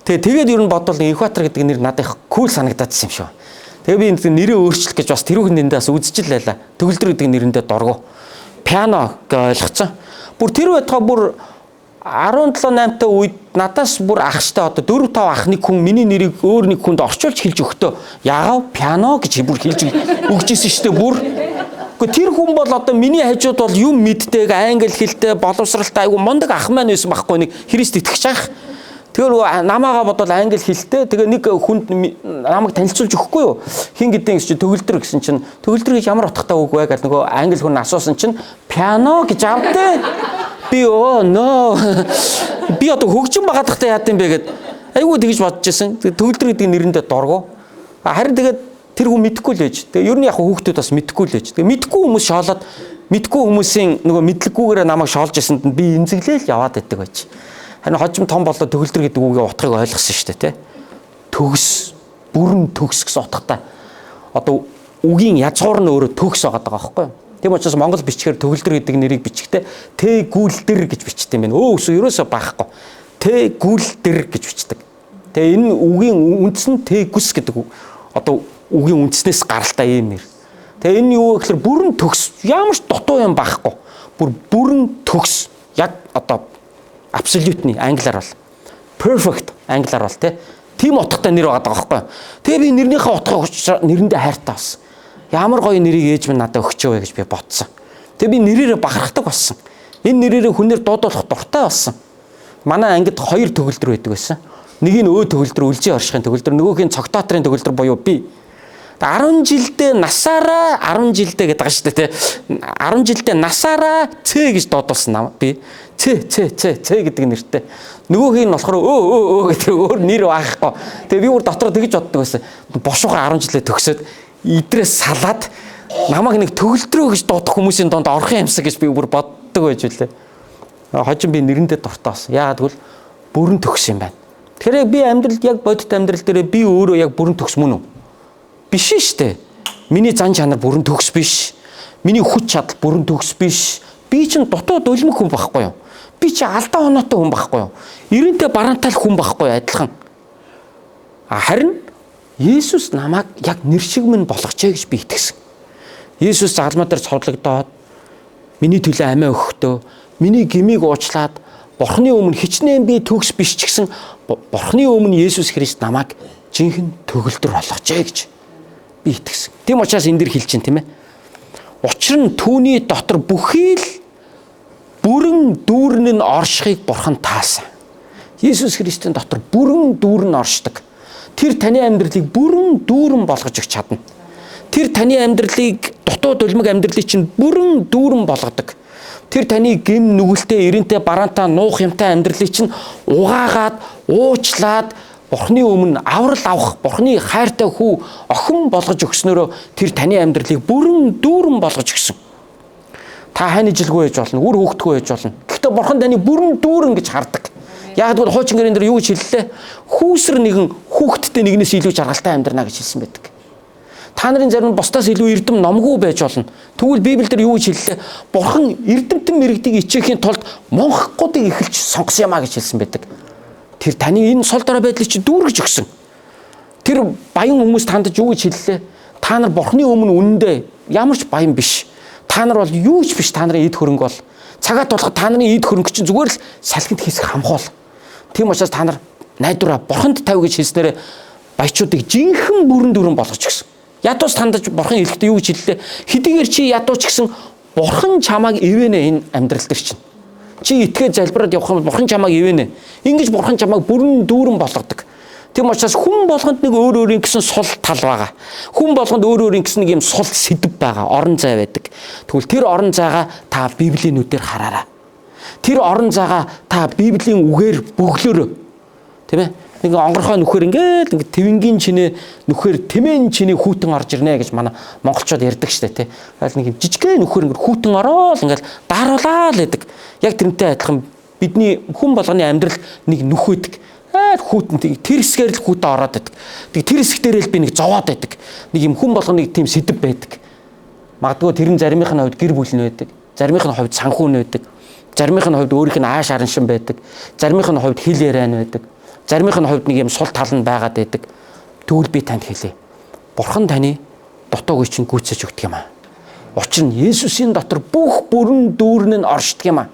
Тэгээд ер нь бодвол Инхбатар гэдэг нэр надад их кул санагдаадсэн юм шүү. Тэгээ би энэ нэрээ өөрчлөх гэж бас тэрүүхэн дэндээс үзчихэл байлаа. Төгөлдөр гэдэг нэрэндээ дургу. Пиано гэж ойлгоцсон. Бүр тэр байтугай бүр 17-8 та үед надаас бүр ахштай одоо 4-5 ах нэг хүн миний нэрийг өөр нэг хүнд орчуулж хэлж өгтөө яагав пиано гэж бүр хэлж өгчээсэн шүү дээ бүр. Гэхдээ тэр хүн бол одоо миний хажууд бол юм мэддэг англи хэлтэй боловсралтай айгу мундаг ах маань байсан байхгүй нэг Христ итгэж ах. Тэгэхээр намаагаа бодвол англи хэлтэй тэгээ нэг хүнд намайг танилцуулж өгөхгүй юу. Хин гэдэг чи төгөлдөр гэсэн чинь төгөлдөр гэж ямар утгатай үг вэ гэж нөгөө англи хүн асуусан чинь пиано гэж авдээ. Би no. Би одоо хөгжим багадахтай яад юм бэ гэд айгүй тэгж бодож байсан. Төгөлдөр гэдэг нэрэндээ дургу. Харин тэгээд тэр хүн мэдэхгүй л ээж. Тэгээ ер нь яг хүүхдүүд бас мэдэхгүй л ээж. Тэгээ мэдэхгүй хүмүүс шоолоод мэдэхгүй хүмүүсийн нөгөө мэдлэггүйгээр намайг шоолж ясанд би эмзэглээл яваад байдаг байж. Харин хожим том болоод төгөлдөр гэдэг үгийн утгыг ойлгосон шүү дээ, тий. Төгс, бүрэн төгс гэсэн утгатай. Одоо үгийн язгуур нь өөрөө төгс байгаа байхгүй юу? Тийм учраас Монгол бичгээр төгөлдөр гэдэг нэрийг бичихтэй тэгүүлдэр гэж бичдэг юм байна. Өөөсөө ерөөсөө баахгүй. Тэгүүлдэр гэж бичдэг. Тэгээ энэ үгийн үндэс нь тэгүс гэдэг одоо үгийн үндэснээс гаралтай юм нэр. Тэгээ энэ юу гэхээр бүрэн төгс ямар ч дутуу юм байхгүй. Бүрэн төгс яг одоо absolute-ний англиар бол perfect англиар бол тийм утгатай нэр байгаа байхгүй. Тэгээ би нэрнийхээ утгыг нэрэндээ хайртай болсон. Ямар гоё нэрийг ээж минь надад өгч өгөө гэж би бодсон. Тэгээ би нэрээрээ бахархдаг болсон. Энэ нэрээрээ хүнээр дуудуулах дуртай болсон. Манай ангид 2 төгөлдөр байдаг байсан. Нэг нь өө төгөлдөр үлзий оршихын төгөлдөр, нөгөөх нь цогтоотрын төгөлдөр буюу би. 10 жилдээ насаараа 10 жилдээ гэдэг байгаа шүү дээ, тий. 10 жилдээ насаараа Ц гэж дуудуулсан нам би. Ц гэдэг нэртэй. Нөгөөх нь болохоор өө гэдэг өөр нэр байхгүй. Тэгээ би бүр дотроо тэгж боддог байсан. Бошууга 10 жилээ төгсөөд идрээс салаад намайг нэг төгөлдрөө гэж дуудах хүмүүсийн донд орхон юмсаг гэж би бүр боддог байж үлээ. Хожим би нэрэндээ дуртай болсон. Яагаад гэвэл бүрэн төгс юм байна. Тэгэхээр би амьдралд яг бодит амьдрал дээр би өөрөө яг бүрэн төгс мөн үү? Биш шүү дээ. Миний зан чанар бүрэн төгс биш. Миний хүч чадал бүрэн төгс биш. Би чинь дутуу дөлмөг хүн байхгүй юу? Би чи алдаа оноотой хүн байхгүй юу? Ирэнтэй бараантал хүн байхгүй адилхан. Харин Есүс намайг яг нэр шиг минь болгочээ гэж би итгэсэн. Есүс загалмаа дээр цовдлогдоод миний төлөө амиа өгөхдөө миний гмийг уучлаад Бурхны өмнө хичнээн би төгс биш ч гэсэн Бурхны өмнө Есүс Христ намайг жинхэнэ төгөлдөр болгочээ гэж би итгэсэн. Тийм учраас энэ дэр хэлж чинь тийм ээ. Учир нь түүний дотор бүхий л бүрэн дүүрэн нь оршихыг Бурхан таасан. Есүс Христийн дотор бүрэн дүүрэн оршдог. Тэр таны амьдралыг бүрэн дүүрэн болгож өгч чадна. Тэр таны амьдралыг дутуу дөлмөг амьдралыг чинь бүрэн дүүрэн болгодог. Тэр таны гэм нүгэлтэй, эрентэй, бараантаа, нуух юмтай амьдралыг чинь угаагаад, уучлаад Бурхны өмнө аврал авах, Бурхны хайртай хүү охин болгож өгснөөрөө тэр таны амьдралыг бүрэн дүүрэн болгож өгсөн. Та хань ижилгүй байж болно, үр хөөгдгүй байж болно. Гэхдээ Бурхан таны бүрэн дүүрэн гэж хардаг. Яг тэгвэл хуучин гэрэн дээр юу гэж хэллээ? Хүүсэр нэгэн хүүхдтэй нэгнээс илүү жаргалтай амьдрна гэж хэлсэн байдаг. Та нарын зарим нь бусдаас илүү эрдэм номгүй байж болно. Тэгвэл Библиэлд юу гэж хэллээ? Бурхан эрдэмтэн мэрэгдийг ичээхийн тулд монхгуудыг эхэлж сонгосон юмаа гэж хэлсэн байдаг. Тэр таны энэ сул дорой байдлыг чи дүүргэж өгсөн. Тэр баян хүмүүс танд юу гэж хэллээ? Та нар Бурханы өмнө үнэндээ ямар ч баян биш. Та нар бол юу ч биш, та нарын эд хөрөнгө бол. Цагаа тулахад та нарын эд хөрөнгө чинь зүгээр л салхинд хийсэх хамхуул. Тийм учраас та нар найдвараа Бурханд тавь гэж хэлснээр баячуудыг жинхэнэ бүрэн дүүрэн болгож гисэн. Ядуус тандаж Бурхан хэлэхдээ юу гэж хэллээ? Хэдийгээр чи ядууч гэсэн Бурхан чамааг ивэнэ энэ амьдрал дээр чинь. Чи итгээд залбираад явах юм бол Бурхан чамааг ивэнэ. Ингэж Бурхан чамааг бүрэн дүүрэн болгодог. Тийм учраас хүн болгонд нэг өөр өөрийн гэсэн сул тал байгаа. Хүн болгонд өөр өөрийн гэсэн нэг юм сул сэдв байгаа, орон зай байдаг. Тэгвэл тэр орон зайгаа та Библийн нүдээр хараарай. Тэр орон зайгаа та Библийн үгээр бөглөөрөө. Тийм ээ? Нэг онгорхой нүхээр ингээд твэнгийн чинээ нүхээр тэмээн чинээ хүүтэн орж ирнэ гэж манай монголчууд ярьдаг штэ тий. Тэгэл нэг жижигхэн нүхээр ингээд хүүтэн ороод ингээд даруулаа л гэдэг. Яг тэрнтэй адилхан бидний хүн болгоны амьдрал нэг нүхөдөг. Хүүтэн тэр хэсгээр л хүүтэн ороод байдаг. Тэг тэр хэсэг дээрээ л би нэг зовоод байдаг. Нэг юм хүн болгоны тийм сэдв байдаг. Магадгүй тэр нь заримынх нь хувьд гэр бүл нь байдаг. Заримынх нь хувьд санхүү нь байдаг. Заримынх нь хувьд өөрийнх нь ааш араншин байдаг. Заримынх нь хувьд хил яриа нь байдаг. Заримынх нь хувьд нэг юм сул тал нь байгаад байдаг. Тэгвэл би танд хэлье. Бурхан таны дутууг чинь гүйцэж өгдөг юм аа. Учир нь Есүсийн дотор бүх бүрэн дүүрэн нь оршдог юм аа.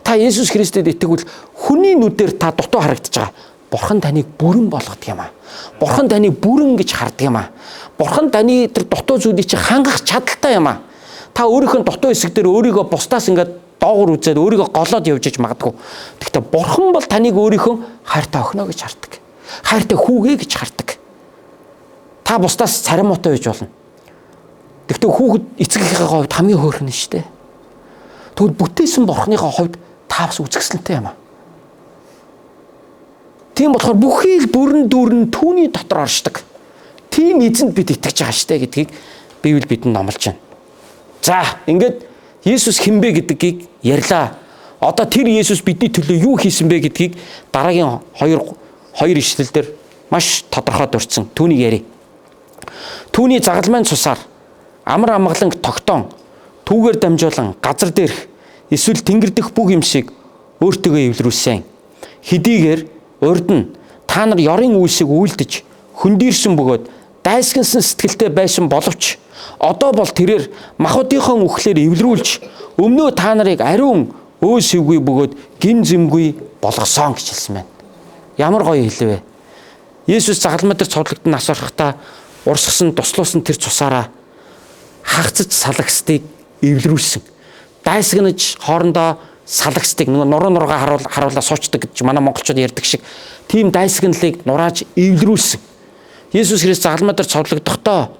Та Есүс Христэд итгэвэл хүний нүдээр та дутуу харагдаж байгаа. Бурхан таныг бүрэн болгодог юм аа. Бурхан таныг бүрэн гэж хардаг юм аа. Бурхан таны тэр дутуу зүйлийг чи хангах чадaltaй юм аа. Та өөрийнхөө дутуу хэсэг дээр өөрийгөө бусдаас ингээд доогуур үзээд өөрийгөө голоод явж иж магадгүй. Гэхдээ Бурхан бол таныг өөрийнхөө хайртай охиноо гэж хардаг. Хайртай хүүгээ гэж хардаг. Та бусдаас царим муутай байж болно. Гэхдээ хүүхэд эцэгийнхээ хувьд хамгийн хөөрхөн шүү дээ. Тэгвэл бүтээсэн Бурханыхаа хувьд та бас үзэсгэлэнтэй юм аа. Тийм болохоор бүхий л бүрэн дүүрэн түүний дотор оршдог. Тийм эзэнд бид итгэж байгаа штэ гэдгийг Библи бидэнд номлож байна. За, ингээд Есүс хинбэ гэдгийг ярьлаа. Одоо тэр Есүс бидний төлөө юу хийсэн бэ гэдгийг дараагийн хоёр ишлэлдэр маш тодорхой дурдсан. Түүнийг ярив. Түүний загалмайн цусаар амар амгаланг тогтоон түүгээр дамжуулан газар дээрх эсвэл тэнгэр дэх бүх юм шиг өөртөө эвлэрүүлсэн. Хэдийгээр урд нь та нар ёрын үйлсийг үйлдэж хөндийрсэн бөгөөд дайсгансан сэтгэлтэй байсан боловч одоо бол тэрээр махуудынхаа үхлээр эвлэрүүлж өмнөө та нарыг ариун өөсөвгүй бөгөөд гин зэмгүй болгосон гэж хэлсэн байна. Ямар гоё хэлвэ. Есүс загалмай дээр цовдлогдсон нас орохтаа урсгасан туслуулсан тэр цусаараа хагцж салгастыг эвлэрүүлсэн. Дайсгнаж хоорондоо салгастыг нуруугаа харуулаа суучдаг гэж манай монголчууд ярьдаг шиг тийм дайсгналыг нурааж эвлэрүүлсэн. Есүс Христ загалмай дээр цовдлогдохдоо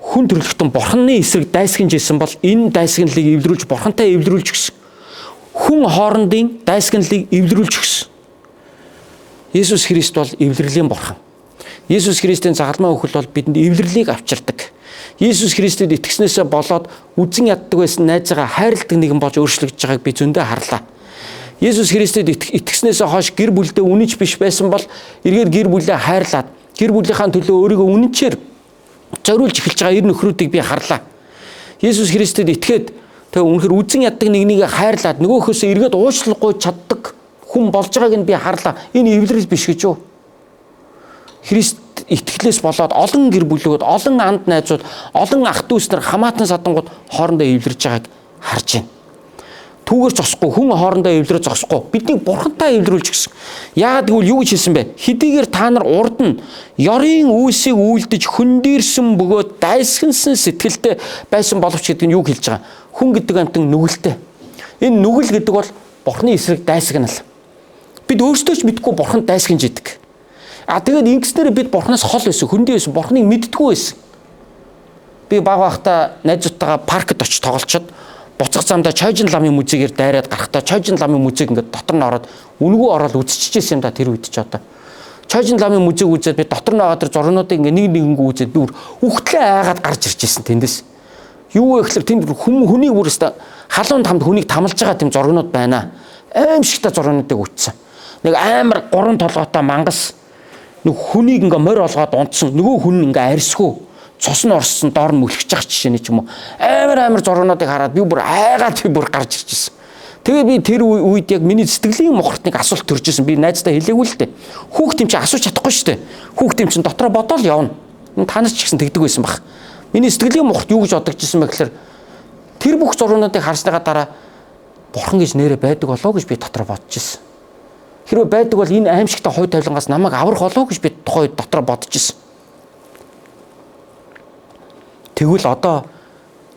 хүн төрлөختөн Бурханы эсрэг дайсгинж исэн бол энэ дайсгналыг эвлэрүүлж Бурхантай эвлэрүүлж гисэн. Хүн хоорондын дайсгналыг эвлэрүүлж гисэн. Есүс Христ бол эвлэрлийн Бурхан. Есүс Христийн загалмай үхэл бол бидэнд эвлэрлийг авчирдаг. Есүс Христэд итгэснээсээ болоод үзэн яддаг байсан найзаагаа хайрладаг нэгэн болж өөрчлөгдөж байгааг би зөндөө харлаа. Есүс Христэд итгэснээсээ хойш гэр бүлдээ үнэнч биш байсан бол эргээд гэр бүлээ хайрлаад гэр бүлийнхаа төлөө өөрийгөө үнэнчээр зориулж эхэлж байгаа эр нөхрүүдийг би харлаа. Есүс Христэд итгээд тэгээ үнэхээр үзэн яддаг нэгнийг хайрлаад нөгөөхөөсөө эргээд уучлахгүй чаддаг хүн болж байгааг нь би харлаа. Энэ эвлэрэл биш гэж юу? Христ итгэлээс болоод олон гэр бүлүүд, олон анд найзууд, олон ах дүүс нар хамаатан садангууд хоорондоо эвлэрж байгааг харж байна. Түүгээр зогсохгүй, хүн хоорондоо эвлэрэж зогсохгүй. Бидний Бурхантай эвлэрүүлж гисэн. Яагаад гэвэл юу гэж хэлсэн бэ? Хэдийгээр та нар урд нь ёрын үйлсийг үйлдэж хөндийрсэн бөгөөд дайсгансан сэтгэлтэй байсан боловч гэдэг нь юу хэлж байгаа? Хүн гэдэг амтан нүгэлтэй. Энэ нүгэл гэдэг бол Бурханы эсрэг дайсагнал. Бид өөрсдөө ч мэдгүй Бурханд дайсгинж идэг. Тэгээд ингэснээр бид Бурханаас хол байсан, хөндий байсан, Бурханыг мэддэггүй байсан. Би баг байхдаа найзуудтайгаа паркт очиж тоглолцоод буцах замдаа Чойжин ламын музейгээр дайраад гарахдаа Чойжин ламын музейг ингээд дотор нь ороод үнгүү ороод үзчихсэн юм да тэр үед ч одоо. Чойжин ламын музейг үзээд би дотор нь байгаа тэр зурнуудыг ингээд нэгэнгүү үзээд би үхтлээ айгаад гарч ирчихсэн тэндээс. Юу вэ гэхээр тэнд хүний бүр өстө халуун тамд хүнийг тамалж байгаа тийм зурнууд байна. Аимшигтай зурнуудыг үтсэн. Нэг амар 3 толгойтой мангас нэг хүнийг ингээ морь олгоод унтсан. Нөгөө хүн ингээ арьсгүй. цус нь орсон доор нь мөлхөж байгаа жишээний ч юм уу амар зургуудыг хараад би бүр айгаад би бүр гарч ирж ирсэн. Тэгээ би тэр үед яг миний сэтгэлийн мохортныг асуулт төрж ирсэн. Би найздаа хэлээгүй л дээ. Хүүхдийн чинь асууж чадахгүй шүү дээ. Хүүхдийн чинь дотроо бодоол явна. Танаас ч гэсэн тэгдэг байсан баг. Миний сэтгэлийн мохорт юу гэж бодож ирсэн бэ гэхээр тэр бүх зургуудыг харсныгаа дараа бурхан гэж нэрэ байдаг болоо гэж би дотроо бодож ирсэн. Хэрвээ байдаг бол энэ аимшигтай хой тавилангаас намайг аврах болоо гэж би тухай дотроо бодож ирсэн. Тэгвэл одоо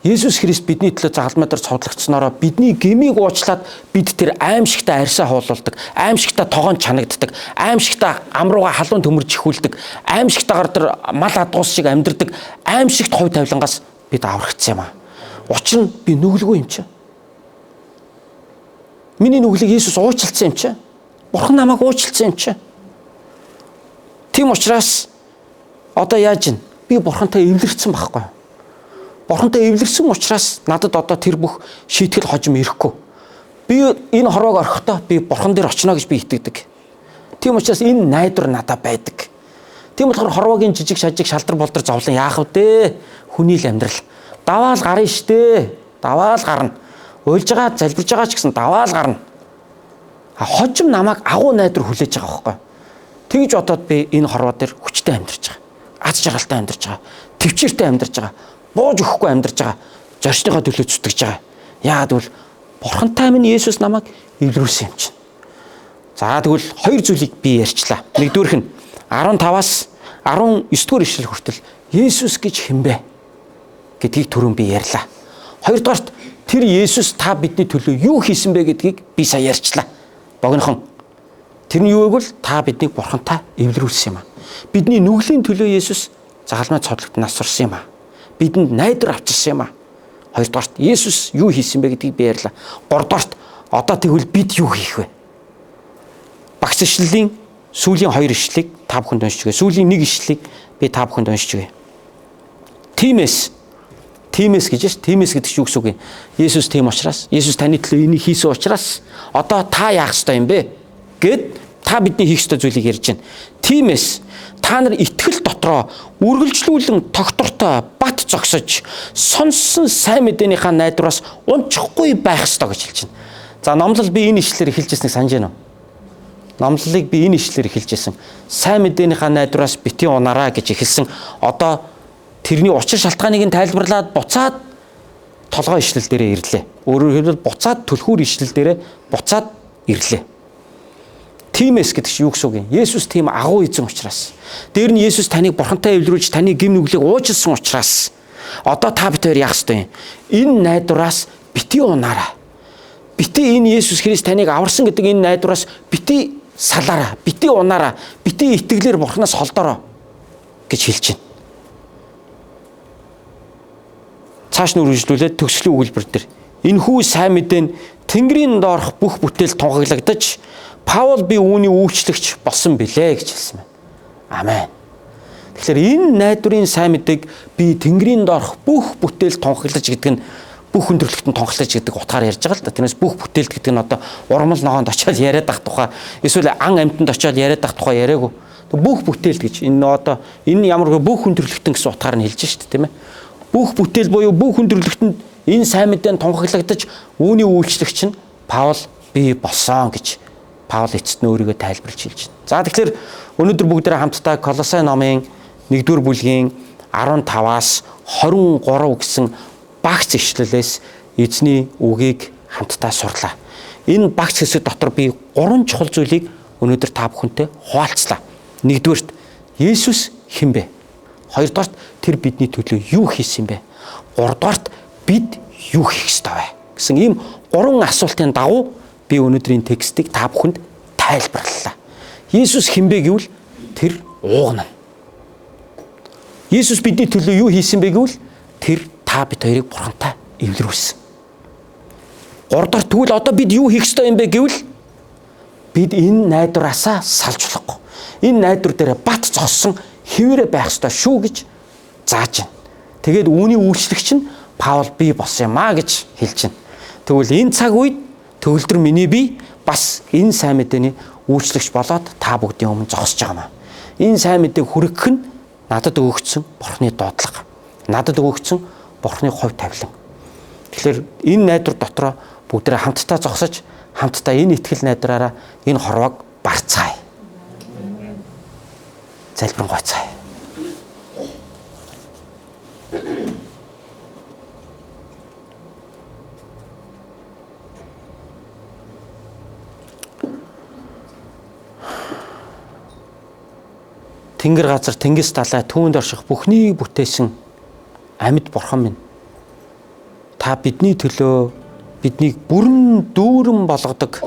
Есүс Христ бидний төлөө загалмай дээр цовдлогдсноороо бидний гмийг уучлаад бид тэр аимшигтай арьсаа хуулуулдаг, аимшигтай тогоон чанагддаг, аимшигтай амрууга халуун төмөрж ихүүлдэг, аимшигтайгаар тэр мал адуус шиг амьдэрдэг, аимшигт хой тавилангаас бид аврагдсан юм аа. Учир нь би нүгэлгүй юм чи. Миний нүглийг Есүс уучлалцсан юм чи. Бурхан намайг уучлалцсан юм чи. Тийм учраас одоо яаж ийн? Би Бурхантай эвлэрсэн байхгүй юу? Бурхантай эвлэрсэн учраас надад одоо тэр бүх шийтгэл хожим ирэхгүй. Би энэ хорвоог орхихдоо би Бурхан дээр очино гэж би итгэдэг. Тийм учраас энэ найдвар надад байдаг. Тийм болохоор хорвоогийн жижиг шажиг шалдар болдор зовлон яах вэ? Хүний л амьдрал. Даваал гарна штэ. Даваал гарна. Уйлж байгаа, залбирж байгаа ч гэсэн даваал гарна. Хожим намайг агуу найдвар хүлээж байгаа байхгүй. Тэгж бодоод би энэ хорвоо дээр хүчтэй амьдарч байгаа. Аз жаргалтай амьдарч байгаа. Төвчээртэй амьдарч байгаа. Бууж өгөхгүй амьдарч байгаа. Зорчныхоо төлөө зүтгэж байгаа. Яагаад гэвэл Бурхантай минь Есүс намайг эвлэрүүлсэн юм чинь. За тэгвэл хоёр зүйлийг би ярьчлаа. Нэгдүгээрх нь 15-аас 19-р ишлэл хүртэл Есүс гэж хэн бэ гэдгийг түрүүн би ярьлаа. Хоёрдугаарт тэр Есүс та бидний төлөө юу хийсэн бэ гэдгийг би сая ярьчлаа. Богинохон. Тэр нь юу вэ гэвэл та биднийг Бурхантай эвлэрүүлсэн юм аа. Бидний нүглийн төлөө Есүс загалмай цодлогт насварсан юм аа. Бидэнд найдвар авчирсан юм аа. Хоёрдугаарт Есүс юу хийсэн бэ гэдгийг би ярьлаа. Гуравдугаарт одоо тэгвэл бид юу хийх вэ? Багц ишлэлийн сүүлийн 2 ишлэлийг та бүхэнд уншиж өгье. Сүүлийн 1 ишлэлийг би та бүхэнд уншиж өгье. Тиймээс гэж шүү. Тиймээс гэдэг чинь юу гэсэн үг юм? Есүс тийм учраас, Есүс таны төлөө энийг хийсэн учраас одоо та яах ёстой юм бэ? Гэд та бидний хийх ёстой зүйлийг ярьж байна. Тиймээс та нар итгэл дотроо үргэлжлүүлэн тогтвортой бат зогсож сонссон сайн мэдээнийхээ найдвараас унчихгүй байх ёстой гэж хэлж байна. За номлол би энэ ишлэлээр эхэлж ирснийг санаж байна уу? Номлолыг би энэ ишлэлээр эхэлж ирсэн. Сайн мэдээнийхээ найдвараас бити унаараа гэж эхэлсэн. Одоо тэрний учир шалтгааныг нь тайлбарлаад буцаад толгой ишлэл дээрээ ирлээ. Өөрөөр хэлбэл буцаад түлхүүр ишлэл дээрээ буцаад ирлээ. Тиймээс гэдэг чинь юу гэсэн үг юм? Есүс тийм агуу эзэн учраас. Дээр нь Есүс таныг Бурхантай эвлэрүүлж таны гэм нүглийг уучлсан учраас одоо та бид хоёр яах ёстой юм? Энэ найдвараас бити унаараа. Бити энэ Есүс Христ таныг аварсан гэдэг энэ найдвараас бити салаараа, бити унаараа, бити итгэлээр Бурханаас холдороо гэж хэлж байна. Цааш нь үргэлжлүүлээд төгсгөлийн өгүүлбэр дээр энэхүү сайн мэдээ нь Тэнгэрийн доорх бүх бүтээл тунхаглагдаж Паул би үүний үйлчлэгч болсон билээ гэж хэлсэн байна. Амен. Тэгэхээр энэ найдварын сайн мэдээг би Тэнгэрийн доорх бүх бүтээл тунхаглаж гэдэг нь бүх өндөрлөгтөнд тунхаглаж гэдэг утгаар ярьж байгаа л да. Тэрнээс бүх бүтээлт гэдэг нь одоо урмал ногоонд очиод яриад ах тухай эсвэл ан амьтанд очиод яриад ах тухай яриаггүй. Бүх бүтээлт гэж энэ одоо энэ ямар бүх өндөрлөгтөн гэсэн утгаар нь хэлж шүү дээ, тийм ээ. Бүх бүтээл буюу бүх өндөрлөгтөнд энэ сайн мэдээ тунхаглагдаж үүний үйлчлэгч нь Паул би болсон гэж Паул эцэст нь өөрийгөө тайлбарлаж хэлж байна. За тэгэхээр өнөөдөр бүгдээрээ хамтдаа Колосай номын 1-р бүлгийн 15-аас 23 гэсэн багц ишлэлээс эзний үгийг хамтдаа сурлаа. Энэ багц хэсэг дотор би 3 чухал зүйлийг өнөөдөр та бүхэнтэй хуваалцлаа. Нэгдүгээрт Есүс хэн бэ? Хоёрдугаарт тэр бидний төлөө юу хийсэн бэ? Гуравдугаарт бид юу хийх ёстой вэ гэсэн ийм 3 асуултын дагуу би өнөөдрийн текстийг та бүхэнд тайлбарлалаа. Есүс хэн бэ гэвэл тэр уугна. Есүс бидний төлөө юу хийсэн бэ гэвэл тэр та бид хоёрыг Бурхантай эвлэрүүлсэн. Гуравдугаар тэгвэл одоо бид юу хийх ёстой юм бэ гэвэл бид энэ найдвараасаа салж болохгүй. Энэ найдвар дээр бат зогссон хэвээрээ байх ёстой шүү гэж зааж байна. Тэгээд үүний үйлчлэгч нь Паул би болсон юм а гэж хэлж байна. Тэгвэл энэ цаг үед төгөлдөр миний бие бас энэ сайн мэдээний үйлчлэгч болоод та бүгдийн өмнө зогсож байгаа юм. Энэ сайн мэдээг хүргэх нь надад өгөгдсөн Бурхны дуудлага. надад өгөгдсөн Бурхны хувь тавилан. Тэгэхээр энэ найдвар дотроо бүгдээ хамтдаа зогсож, хамтдаа энэ итгэл найдраараа энэ хорвоог барцгаая. Залбирanгуйцгаая. Тэнгэр газар, тэнгис далай, түүнд орших бүхнийг бүтээсэн амьд Бурхан минь. Та бидний төлөө биднийг бүрэн дүүрэн болгодог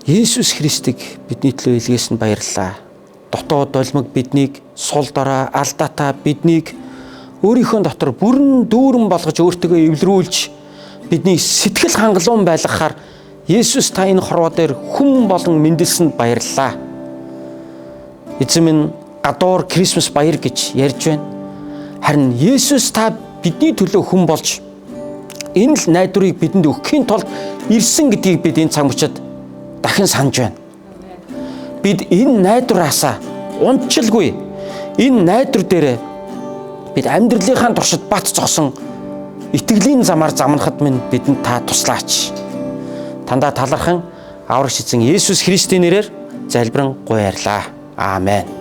Есүс Христийг бидний төлөө илгээсэнд баярлалаа. Дотоод долмог биднийг, сул дорой алдаатай биднийг өөрийнхөө дотор бүрэн дүүрэн болгож өөртөө эвлэрүүлж бидний сэтгэл хангалуун байлгахаар Есүс та энэ хорвоо дээр хүн болон мэндэлсэнд баярлалаа. Эзэн минь гадуур Крисмас баяр гэж ярьж байна. Харин Есүс та бидний төлөө хүн болж энэ л найдварыг бидэнд өгөхийн тулд ирсэн гэдгийг бид энэ цаг мөчид дахин санаж байна. Бид энэ найдвараасаа унтчилгүй энэ найдвар дээрээ бид амьдралынхаа туршид бат зогсон итгэлийн замаар замнахад минь бидэнд та туслаач. Тандаа талархан аврагч эзэн Есүс Христийн нэрээр залбирanгуй ярьлаа. Амен.